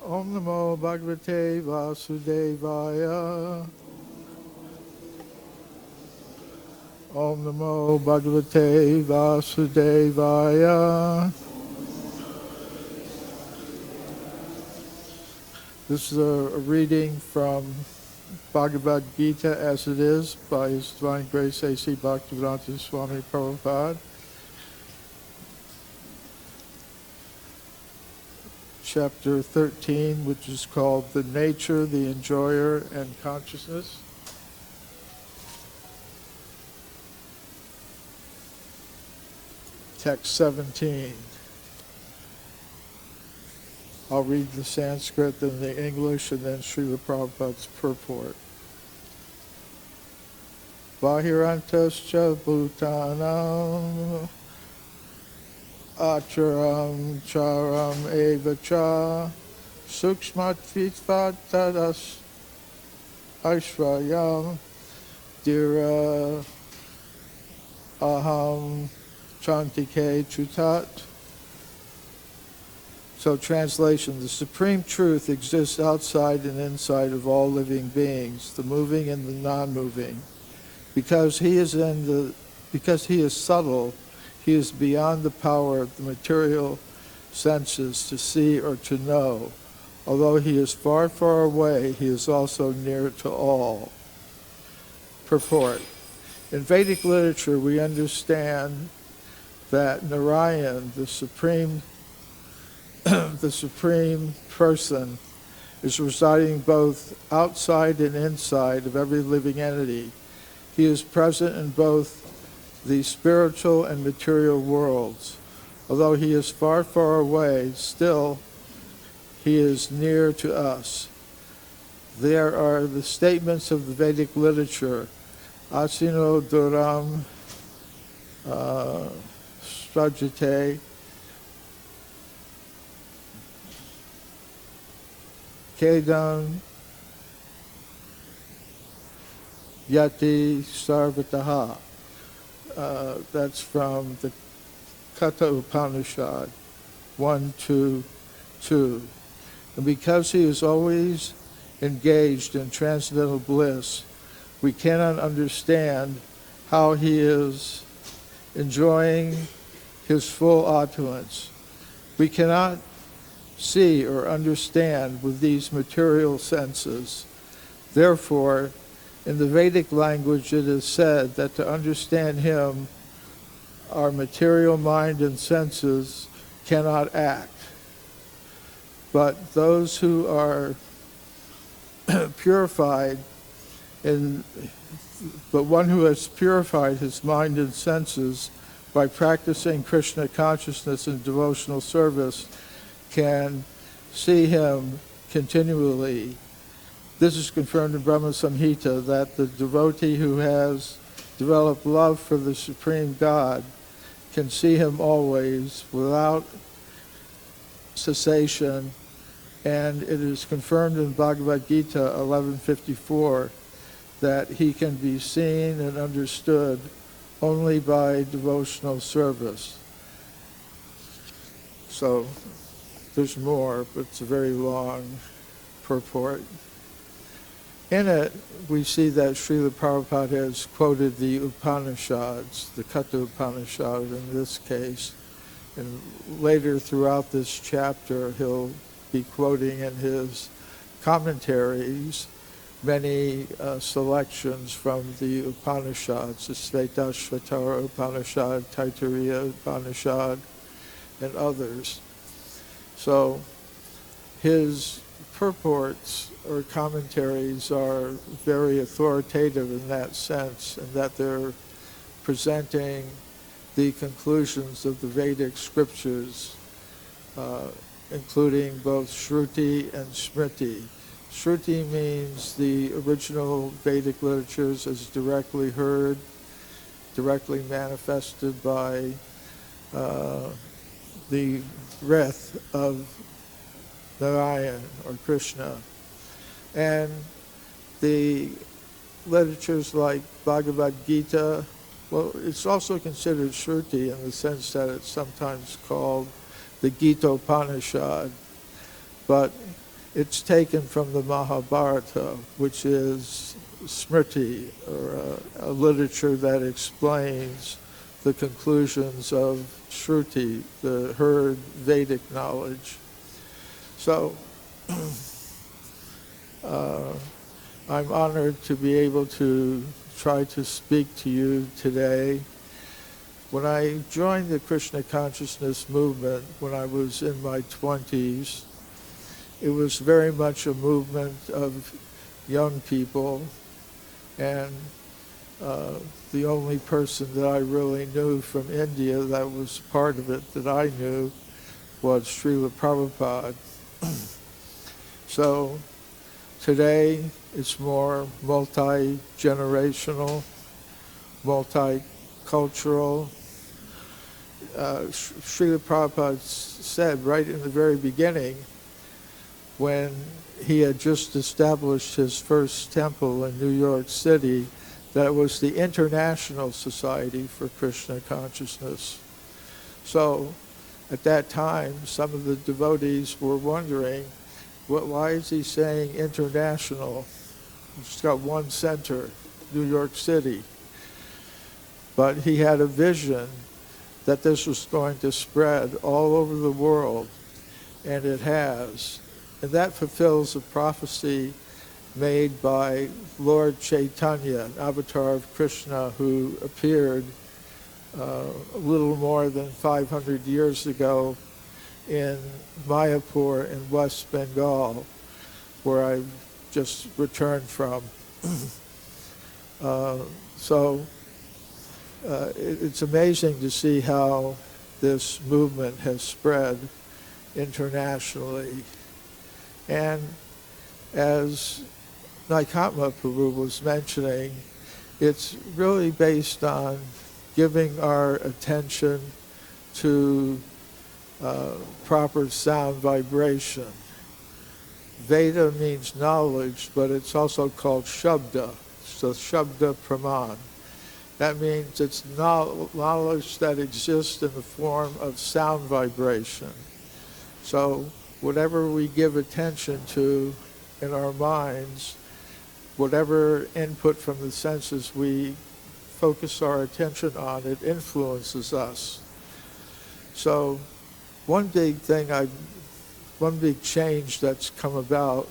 Om Namo Bhagavate Vasudevaya. Om Namo Bhagavate Vasudevaya. This is a reading from Bhagavad Gita as it is by His Divine Grace A.C. Bhaktivedanta Swami Prabhupada. Chapter 13, which is called The Nature, the Enjoyer, and Consciousness. Text 17. I'll read the Sanskrit, then the English, and then Srila Prabhupada's purport. Vahirantascha bhutanam acharam charam evacha sukshmatvidvat tadas aishvayam dira aham chantike chutat. So translation, the supreme truth exists outside and inside of all living beings, the moving and the non-moving. Because he is subtle, he is beyond the power of the material senses to see or to know. Although he is far, far away, he is also near to all. Purport. In Vedic literature, we understand that Narayan, the supreme person, is residing both outside and inside of every living entity. He is present in both the spiritual and material worlds. Although he is far, far away, still he is near to us. There are the statements of the Vedic literature, Asino Duram Strajate, Kedam Yati Sarvataha. That's from the Katha Upanishad 1-2-2. And because he is always engaged in transcendental bliss, we cannot understand how he is enjoying his full opulence. We cannot see or understand with these material senses. Therefore, in the Vedic language it is said that to understand him, our material mind and senses cannot act. But those who are purified, but one who has purified his mind and senses by practicing Krishna consciousness and devotional service can see him continually. This is confirmed in Brahma Samhita, that the devotee who has developed love for the Supreme God can see him always without cessation, and it is confirmed in Bhagavad Gita 11:54 that he can be seen and understood only by devotional service. So there's more, but it's a very long purport. In it, we see that Srila Prabhupada has quoted the Upanishads, the Katha Upanishad in this case, and later throughout this chapter he'll be quoting in his commentaries many selections from the Upanishads, the Svetasvatara Upanishad, Taittiriya Upanishad, and others. So his purports or commentaries are very authoritative in that sense, and that they're presenting the conclusions of the Vedic scriptures, including both Shruti and Smriti. Shruti means the original Vedic literatures as directly heard, directly manifested by the breath of Narayan or Krishna. And the literatures like Bhagavad Gita, well, it's also considered Shruti in the sense that it's sometimes called the Gita Upanishad. But it's taken from the Mahabharata, which is Smriti, or a literature that explains the conclusions of Shruti, the heard Vedic knowledge. So I'm honored to be able to try to speak to you today. When I joined the Krishna consciousness movement when I was in my 20s, it was very much a movement of young people, and the only person that I really knew from India that was part of it that I knew was Srila Prabhupada. So today it's more multi-generational, multicultural. Srila Prabhupada said right in the very beginning, when he had just established his first temple in New York City, that it was the International Society for Krishna Consciousness. So at that time, some of the devotees were wondering, why is he saying international? It's got one center, New York City. But he had a vision that this was going to spread all over the world, and it has. And that fulfills a prophecy made by Lord Chaitanya, an avatar of Krishna who appeared a little more than 500 years ago in Mayapur in West Bengal, where I've just returned from. It's amazing to see how this movement has spread internationally. And as Naikatma Prabhu was mentioning, it's really based on giving our attention to proper sound vibration. Veda means knowledge, but it's also called Shabda, so Shabda Praman. That means it's knowledge that exists in the form of sound vibration. So whatever we give attention to in our minds, whatever input from the senses we focus our attention on, it influences us. So one big change that's come about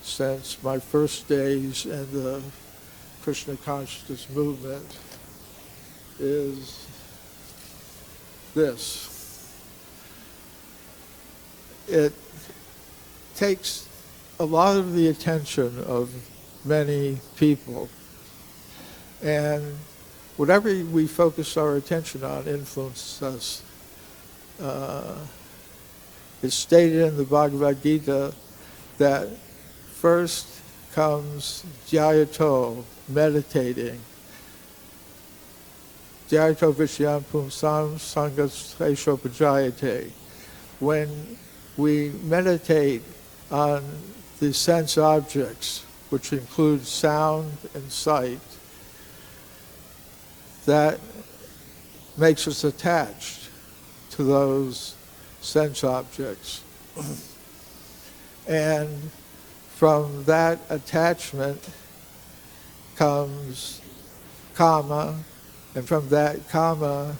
since my first days in the Krishna consciousness movement is this. It takes a lot of the attention of many people, and whatever we focus our attention on influences us. It's stated in the Bhagavad Gita that first comes dhyato, meditating. Dhyato visyam pumsam sangas esopajayate. When we meditate on the sense objects, which include sound and sight, that makes us attached to those sense objects. And from that attachment comes kama, and from that kama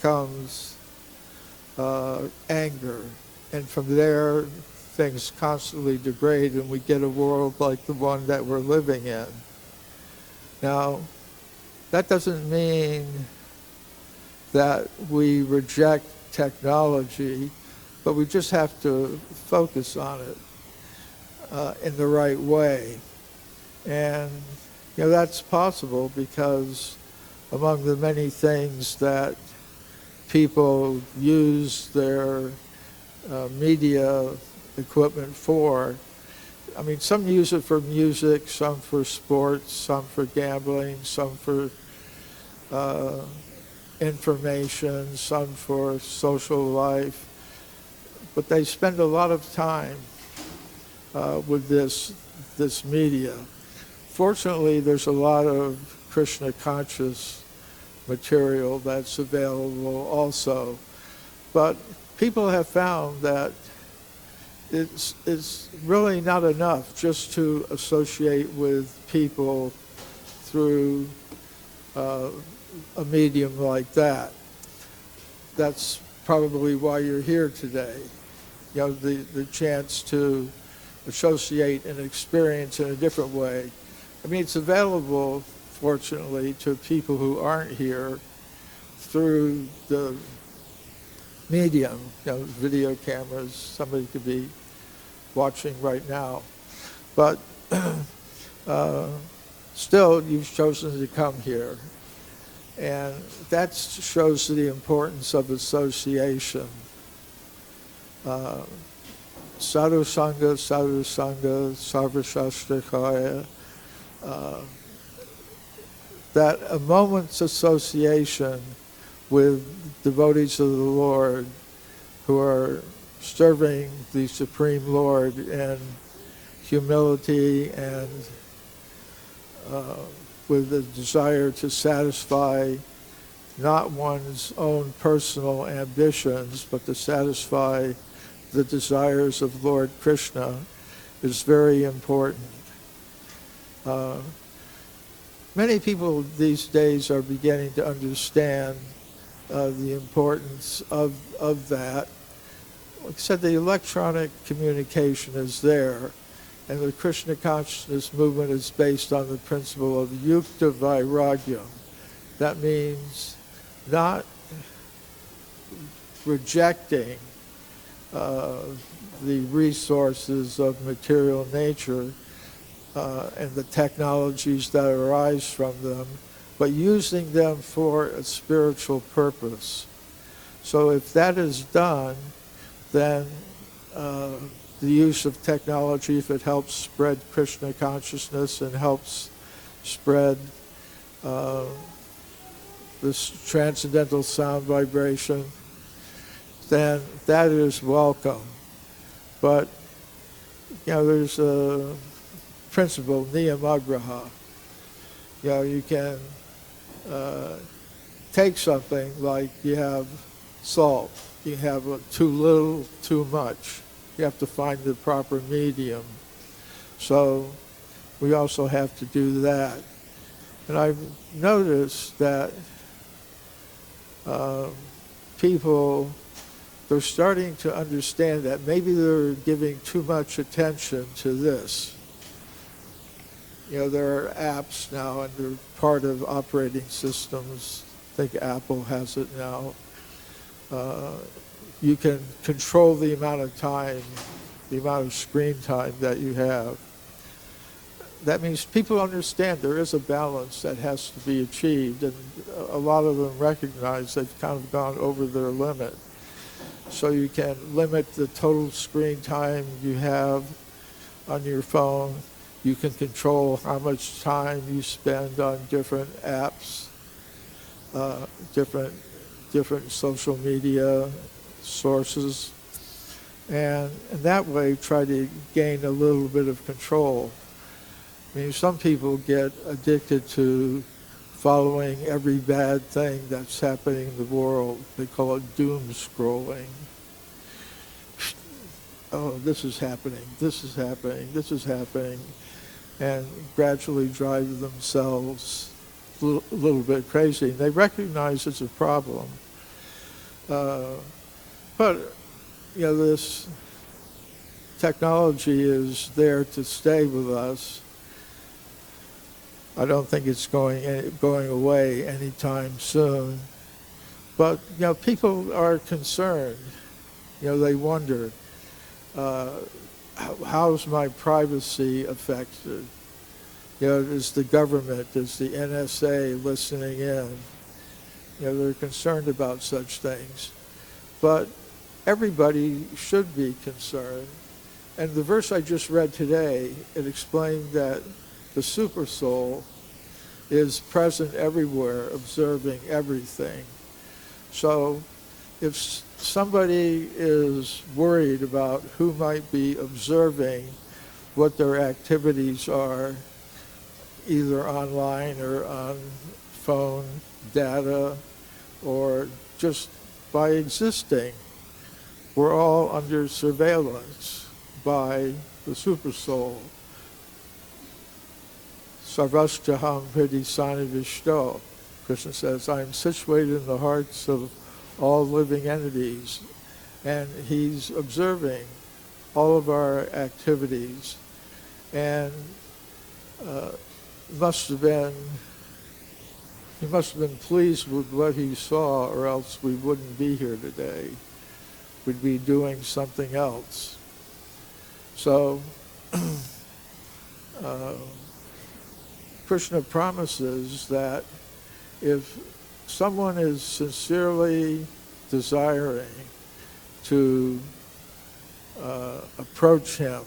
comes anger. And from there, things constantly degrade, and we get a world like the one that we're living in. Now, that doesn't mean that we reject technology, but we just have to focus on it in the right way. And that's possible because among the many things that people use their media equipment for, some use it for music, some for sports, some for gambling, some for information, some for social life, but they spend a lot of time with this media. Fortunately, there's a lot of Krishna conscious material that's available also, but people have found that it's really not enough just to associate with people through a medium like that. That's probably why you're here today. You know, the chance to associate and experience in a different way. I mean, it's available, fortunately, to people who aren't here through the medium, you know, video cameras. Somebody could be watching right now. But still, you've chosen to come here. And that shows the importance of association. Sadhu Sangha, Sarva Shastra. That a moment's association with devotees of the Lord who are serving the Supreme Lord in humility and with the desire to satisfy not one's own personal ambitions, but to satisfy the desires of Lord Krishna is very important. Many people these days are beginning to understand the importance of that. Like I said, the electronic communication is there, and the Krishna consciousness movement is based on the principle of yukta vairagyam. That means not rejecting the resources of material nature and the technologies that arise from them, but using them for a spiritual purpose. So if that is done, then the use of technology, if it helps spread Krishna consciousness and helps spread this transcendental sound vibration, then that is welcome. But, you know, there's a principle, niyamagraha. You know, you can take something like you have salt. You have too little, too much. You have to find the proper medium. So we also have to do that. And I've noticed that people, they're starting to understand that maybe they're giving too much attention to this. You know, there are apps now, and they're part of operating systems. I think Apple has it now. You can control the amount of time, the amount of screen time that you have. That means people understand there is a balance that has to be achieved, and a lot of them recognize they've kind of gone over their limit. So you can limit the total screen time you have on your phone. You can control how much time you spend on different apps, different social media sources, and in that way try to gain a little bit of control. I mean, some people get addicted to following every bad thing that's happening in the world. They call it doom scrolling. Oh, this is happening, this is happening, this is happening, and gradually drive themselves a little bit crazy. They recognize it's a problem. But, you know, this technology is there to stay with us. I don't think it's going away anytime soon. But, you know, people are concerned. You know, they wonder, how's my privacy affected? You know, is the government, is the NSA listening in? You know, they're concerned about such things. But everybody should be concerned. And the verse I just read today, it explained that the super soul is present everywhere, observing everything. So if somebody is worried about who might be observing what their activities are, either online or on phone data, or just by existing, we're all under surveillance. by the Supersoul. Sarvasthaham Hridi Sanivishto. Krishna says, I am situated in the hearts of all living entities. And he's observing all of our activities. And he must have been pleased with what he saw, or else we wouldn't be here today. We'd be doing something else. So, Krishna promises that if someone is sincerely desiring to approach him,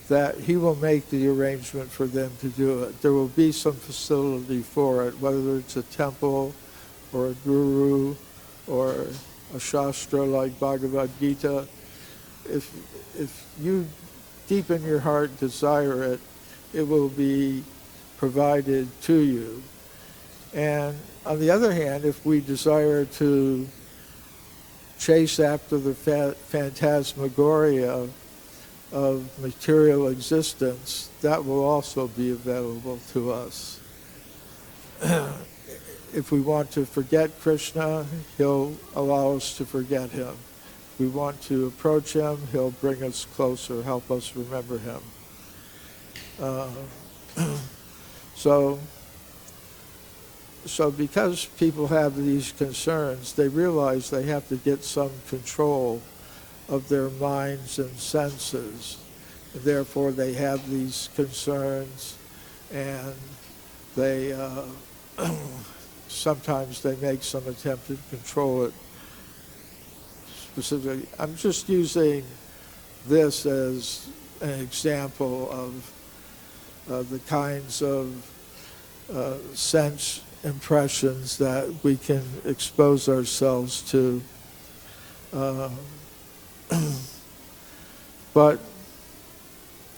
that he will make the arrangement for them to do it. There will be some facility for it, whether it's a temple or a guru or a shastra like Bhagavad Gita. If you deep in your heart desire it, it will be provided to you. And on the other hand, if we desire to chase after the phantasmagoria of material existence, that will also be available to us. If we want to forget Krishna, he'll allow us to forget him. If we want to approach him, he'll bring us closer, help us remember him. So because people have these concerns, they realize they have to get some control of their minds and senses. And therefore, they have these concerns, and they sometimes they make some attempt to control it specifically. I'm just using this as an example of the kinds of sense impressions that we can expose ourselves to. But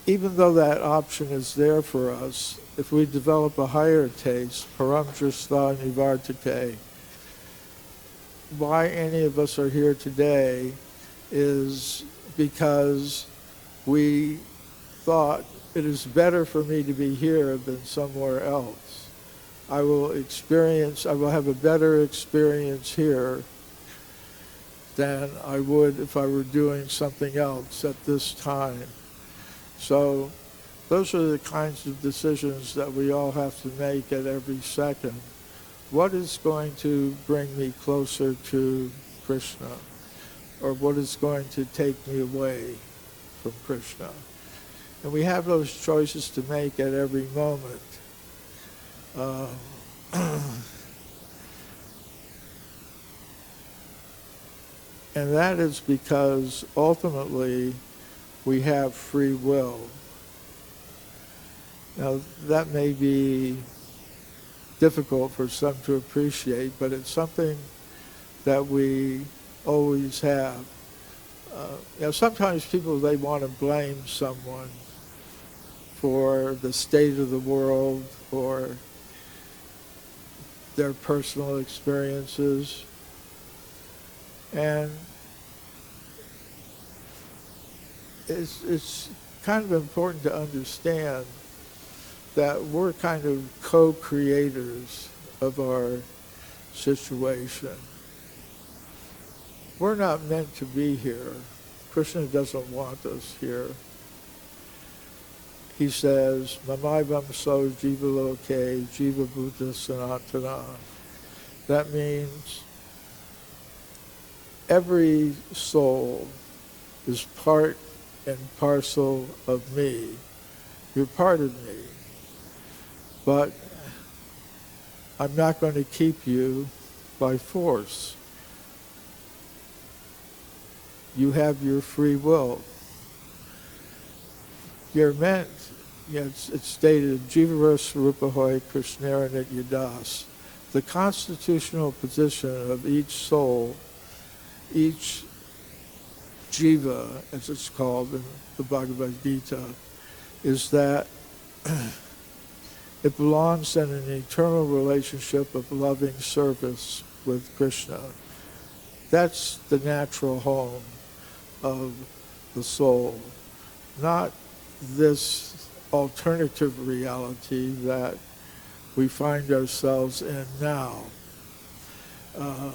even though that option is there for us, if we develop a higher taste, paramdrasta nivartate, why any of us are here today is because we thought it is better for me to be here than somewhere else. I will have a better experience here than I would if I were doing something else at this time. So those are the kinds of decisions that we all have to make at every second. What is going to bring me closer to Krishna? Or what is going to take me away from Krishna? And we have those choices to make at every moment. And that is because ultimately we have free will. Now that may be difficult for some to appreciate, but it's something that we always have. Sometimes people, they want to blame someone for the state of the world or their personal experiences. And it's kind of important to understand that we're kind of co-creators of our situation. We're not meant to be here. Krishna doesn't want us here. He says, Mamaivam so jiva loke, jiva bhuta sanatana. That means every soul is part and parcel of me. You're part of me. But I'm not going to keep you by force. You have your free will. You're meant, it's stated, Jivaras Rupahoy Krishnara Nityadas. The constitutional position of each soul, each jiva, as it's called in the Bhagavad Gita, is that it belongs in an eternal relationship of loving service with Krishna. That's the natural home of the soul. not this alternative reality that we find ourselves in now. I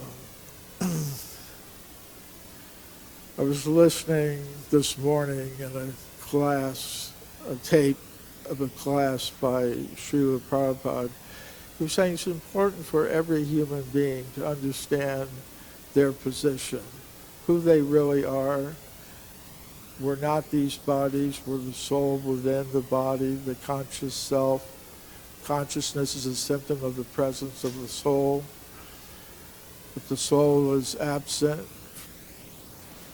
was listening this morning in a tape of a class by Srila Prabhupada. He was saying it's important for every human being to understand their position, who they really are. We're not these bodies, we're the soul within the body, the conscious self. Consciousness is a symptom of the presence of the soul. If the soul is absent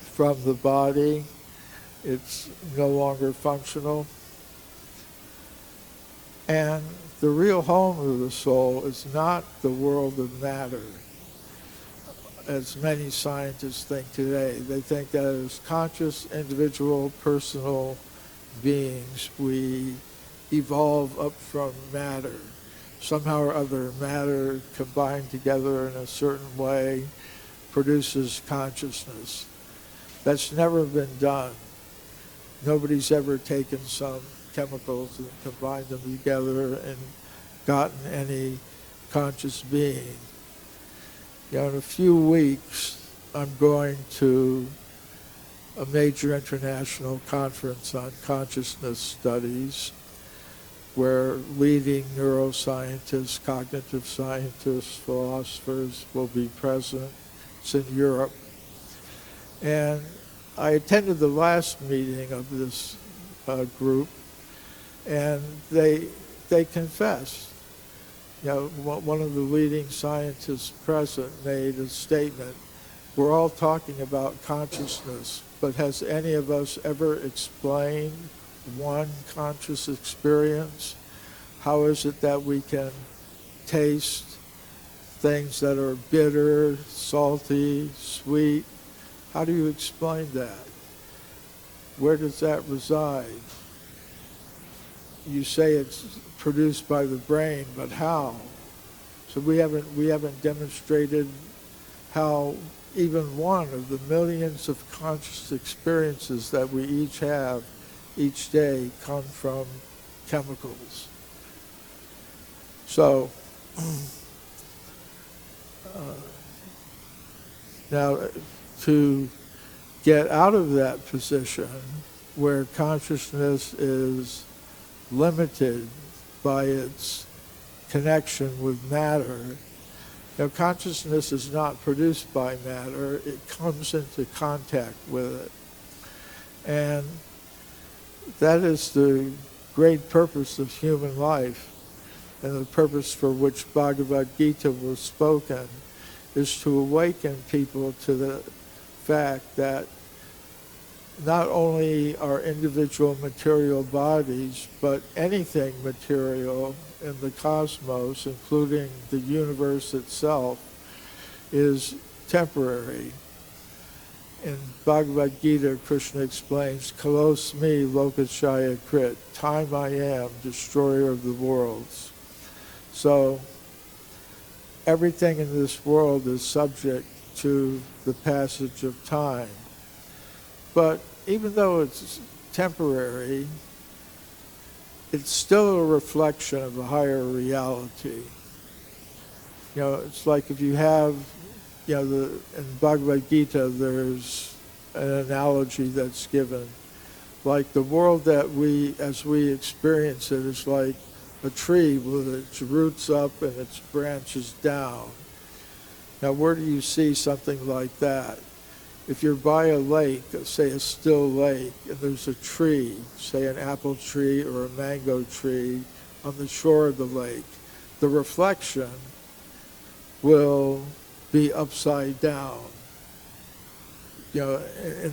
from the body, it's no longer functional. And the real home of the soul is not the world of matter, as many scientists think today. They think that as conscious, individual, personal beings, we evolve up from matter. Somehow or other, matter combined together in a certain way produces consciousness. That's never been done. Nobody's ever taken some chemicals and combined them together and gotten any conscious being. In a few weeks, I'm going to a major international conference on consciousness studies where leading neuroscientists, cognitive scientists, philosophers will be present. It's in Europe. And I attended the last meeting of this group, and they confessed. One of the leading scientists present made a statement. We're all talking about consciousness, but has any of us ever explained one conscious experience? How is it that we can taste things that are bitter, salty, sweet? How do you explain that? Where does that reside? You say it's produced by the brain, but how? So we haven't demonstrated how even one of the millions of conscious experiences that we each have each day come from chemicals. So now to get out of that position where consciousness is limited by its connection with matter. Consciousness is not produced by matter, it comes into contact with it. And that is the great purpose of human life, and the purpose for which Bhagavad Gita was spoken, is to awaken people to the fact that not only our individual material bodies, but anything material in the cosmos, including the universe itself, is temporary. In Bhagavad Gita, Krishna explains, Kalosmi Lokachaya Krit, time I am, destroyer of the worlds. So everything in this world is subject to the passage of time. But even though it's temporary, it's still a reflection of a higher reality. It's like if you have, in Bhagavad Gita, there's an analogy that's given. Like the world that as we experience it, is like a tree with its roots up and its branches down. Now, where do you see something like that? If you're by a lake, say a still lake, and there's a tree, say an apple tree or a mango tree on the shore of the lake, the reflection will be upside down. In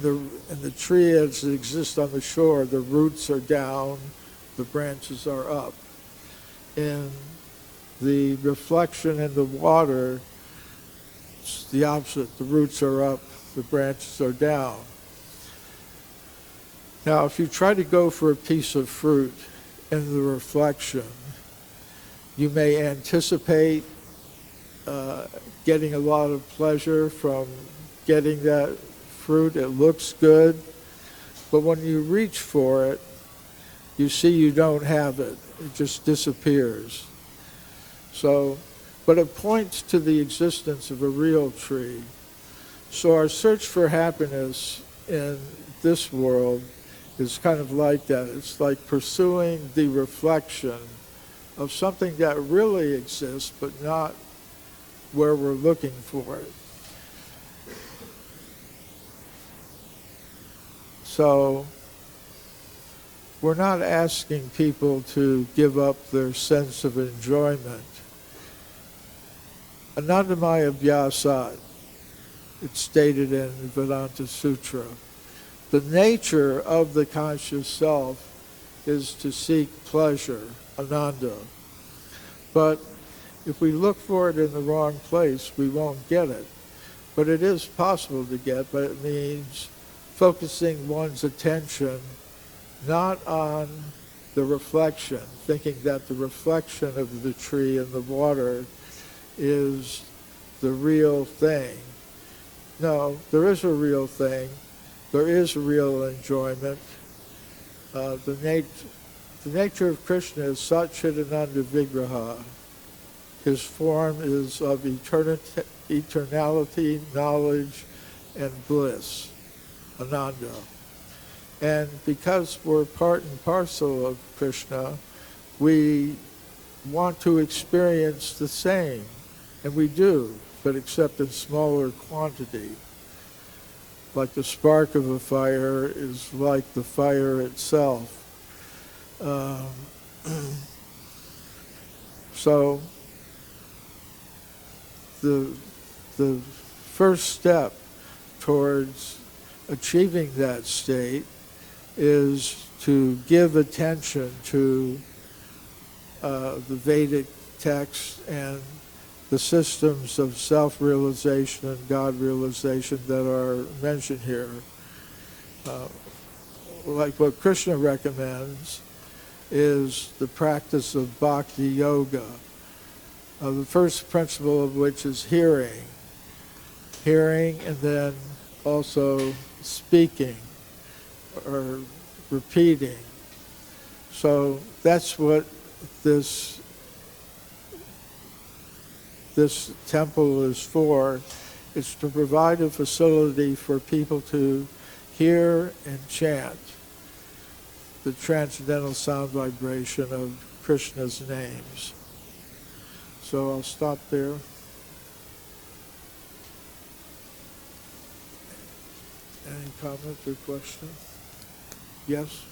the tree as it exists on the shore, the roots are down, the branches are up. In the reflection in the water, it's the opposite. The roots are up, the branches are down. Now, if you try to go for a piece of fruit in the reflection, you may anticipate getting a lot of pleasure from getting that fruit. It looks good, But when you reach for it, you see you don't have it. It just disappears. So, but it points to the existence of a real tree. So our search for happiness in this world is kind of like that. It's like pursuing the reflection of something that really exists, but not where we're looking for it. So we're not asking people to give up their sense of enjoyment. Anandamaya Abhyasat, it's stated in the Vedanta Sutra. The nature of the conscious self is to seek pleasure, ananda. But if we look for it in the wrong place, we won't get it. But it is possible to get, but it means focusing one's attention not on the reflection, thinking that the reflection of the tree in the water is the real thing. No, there is a real thing. There is real enjoyment. The nature of Krishna is Satchidananda Vigraha. His form is of eternality, knowledge, and bliss, Ananda. And because we're part and parcel of Krishna, we want to experience the same. And we do, but except in smaller quantity. Like the spark of a fire is like the fire itself. So the first step towards achieving that state is to give attention to the Vedic texts and the systems of self-realization and God-realization that are mentioned here. Like what Krishna recommends is the practice of bhakti yoga, the first principle of which is hearing and then also speaking or repeating. So that's what this temple is for. It's to provide a facility for people to hear and chant the transcendental sound vibration of Krishna's names. So I'll stop there. Any comment or question? Yes?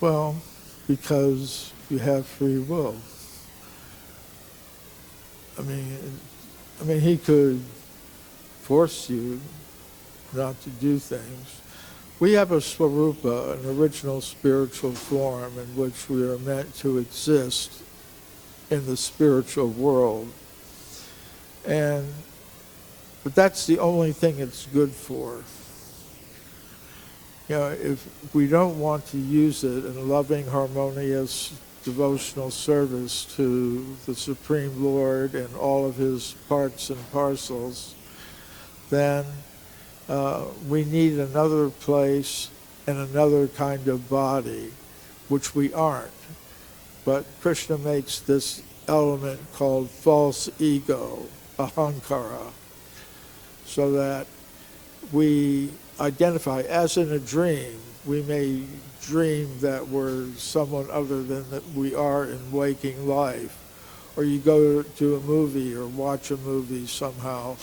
Well, because you have free will. I mean, he could force you not to do things. We have a swarupa, an original spiritual form in which we are meant to exist in the spiritual world. But that's the only thing it's good for. You know, if we don't want to use it in loving, harmonious, devotional service to the Supreme Lord and all of his parts and parcels, then we need another place and another kind of body, which we aren't. But Krishna makes this element called false ego, ahankara, so that we identify, as in a dream. We may dream that we're someone other than that we are in waking life. Or you go to a movie or watch a movie somehow,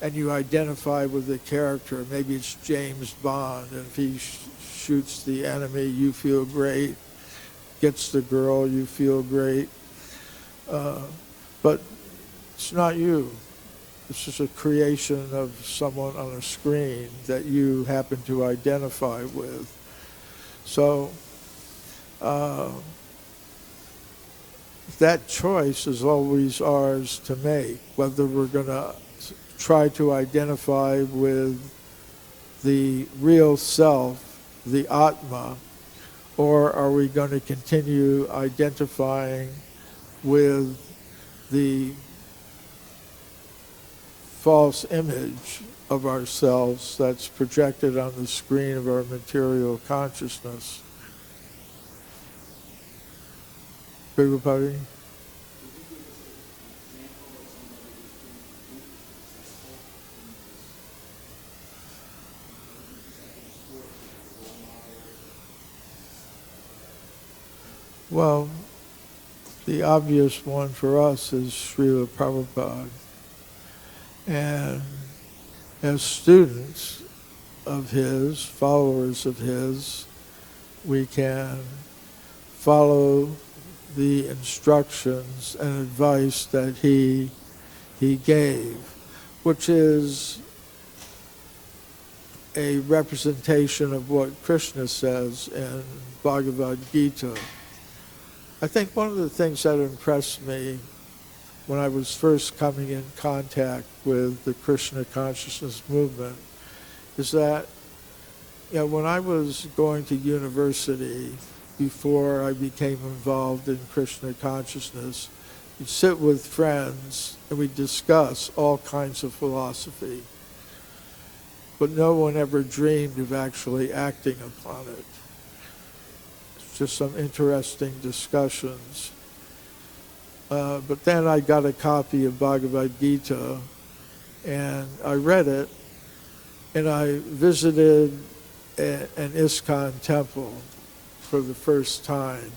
and you identify with the character. Maybe it's James Bond, and if he shoots the enemy, you feel great. Gets the girl, you feel great. But it's not you. It's just a creation of someone on a screen that you happen to identify with. So that choice is always ours to make, whether we're going to try to identify with the real self, the Atma, or are we going to continue identifying with the false image of ourselves that's projected on the screen of our material consciousness. Prabhupada? Well, the obvious one for us is Srila Prabhupada. And as students of his, followers of his, we can follow the instructions and advice that he gave, which is a representation of what Krishna says in Bhagavad Gita. I think one of the things that impressed me when I was first coming in contact with the Krishna consciousness movement is that, when I was going to university before I became involved in Krishna consciousness, we'd sit with friends and we'd discuss all kinds of philosophy, but no one ever dreamed of actually acting upon it. Just some interesting discussions. But then I got a copy of Bhagavad Gita and I read it, and I visited an ISKCON temple for the first time.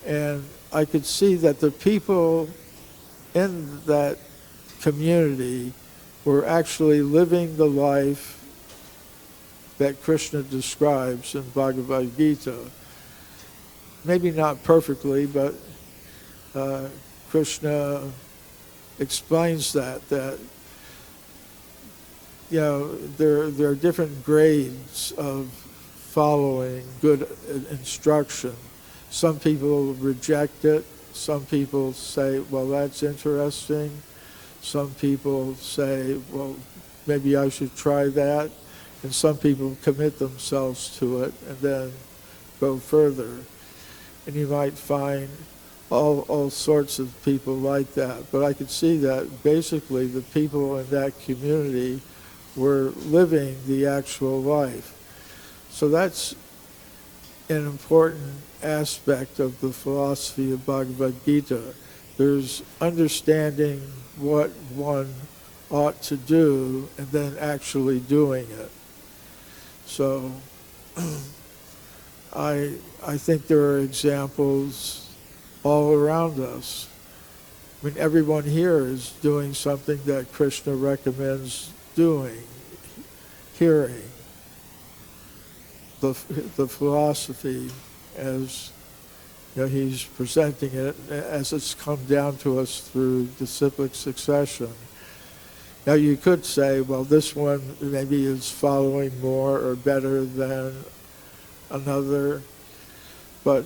And I could see that the people in that community were actually living the life that Krishna describes in Bhagavad Gita. Maybe not perfectly, but Krishna explains that there are different grades of following good instruction. Some people reject it. Some people say, well, that's interesting. Some people say, well, maybe I should try that. And some people commit themselves to it and then go further. And you might find all sorts of people like that. But I could see that basically the people in that community were living the actual life. So that's an important aspect of the philosophy of Bhagavad Gita. There's understanding what one ought to do and then actually doing it. So I think there are examples all around us. I mean, everyone here is doing something that Krishna recommends doing, hearing the philosophy as he's presenting it, as it's come down to us through disciplic succession. Now you could say, well, this one maybe is following more or better than another, but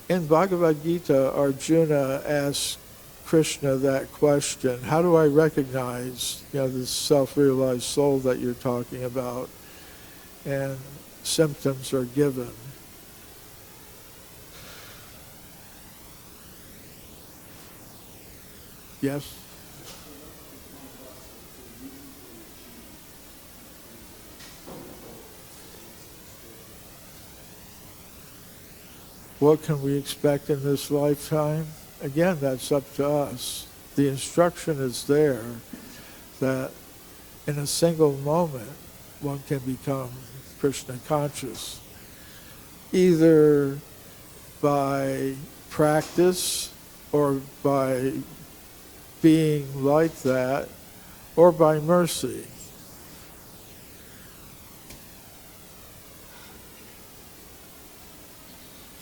in Bhagavad Gita, Arjuna asks Krishna that question, how do I recognize this self-realized soul that you're talking about? And symptoms are given. Yes? What can we expect in this lifetime? Again, that's up to us. The instruction is there that in a single moment one can become Krishna conscious, either by practice or by being like that, or by mercy.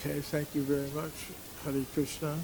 Okay, thank you very much. Hare Krishna.